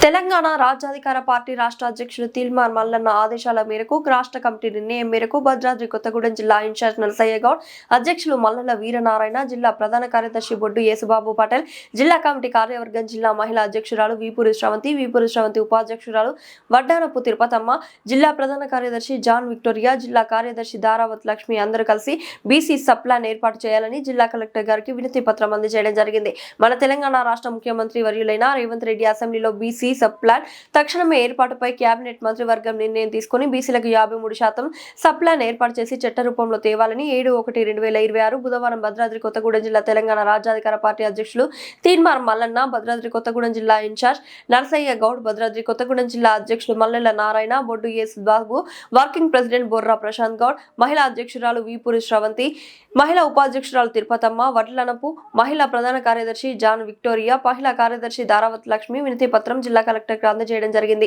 తెలంగాణ రాజ్యాధికార పార్టీ రాష్ట్ర అధ్యక్షుడు తీల్మార్ మల్లన్న ఆదేశాల మేరకు రాష్ట్ర కమిటీ నిర్ణయం మేరకు భద్రాద్రి కొత్తగూడెం జిల్లా ఇన్ఛార్జ్ నరసయ్య గౌడ్, అధ్యక్షులు మల్లల వీరనారాయణ, జిల్లా ప్రధాన కార్యదర్శి బొడ్డు యేసుబాబు పటేల్, జిల్లా కమిటీ కార్యవర్గం జిల్లా మహిళా అధ్యక్షురాలు వీపూరి శ్రవంతి ఉపాధ్యక్షురాలు వడ్డానపు తిరుపతమ్మ, జిల్లా ప్రధాన కార్యదర్శి జాన్ విక్టోరియా, జిల్లా కార్యదర్శి దారావత్ లక్ష్మి అందరూ కలిసి బీసీ సబ్ ప్లాన్ ఏర్పాటు చేయాలని జిల్లా కలెక్టర్ గారికి వినతి పత్రం అందజేయడం జరిగింది. మన తెలంగాణ రాష్ట్ర ముఖ్యమంత్రి వర్యులైన రేవంత్ రెడ్డి అసెంబ్లీలో బీసీ సబ్ ప్లాన్ తక్షణమే ఏర్పాటుపై కేబినెట్ మంత్రివర్గం నిర్ణయం తీసుకుని బీసీలకు 53% సబ్ ప్లాన్ ఏర్పాటు చేసి చట్ట రూపంలో తేవాలని 7/1/2026 బుధవారం భద్రాద్రి కొత్తగూడెం జిల్లా తెలంగాణ రాజ్యాధికార పార్టీ అధ్యక్షులు తీన్మార్ మల్లన్న, భద్రాద్రి కొత్తగూడెం జిల్లా ఇన్ఛార్జ్ నరసయ్య గౌడ్, భద్రాద్రి కొత్తగూడెం జిల్లా అధ్యక్షులు మల్లెల నారాయణ, బొడ్డు యేసుబాబు, వర్కింగ్ ప్రెసిడెంట్ బొర్రా ప్రశాంత్ గౌడ్, మహిళా అధ్యక్షురాలు వీపూరి శ్రవంతి, మహిళా ఉపాధ్యక్షురాలు తిరుపతమ్మ, వడ్లనపు, మహిళా ప్రధాన కార్యదర్శి జాన్ విక్టోరియా, మహిళా కార్యదర్శి దారావత్ లక్ష్మి వినతి పత్రం జిల్లా కలెక్టర్కు అందజేయడం జరిగింది.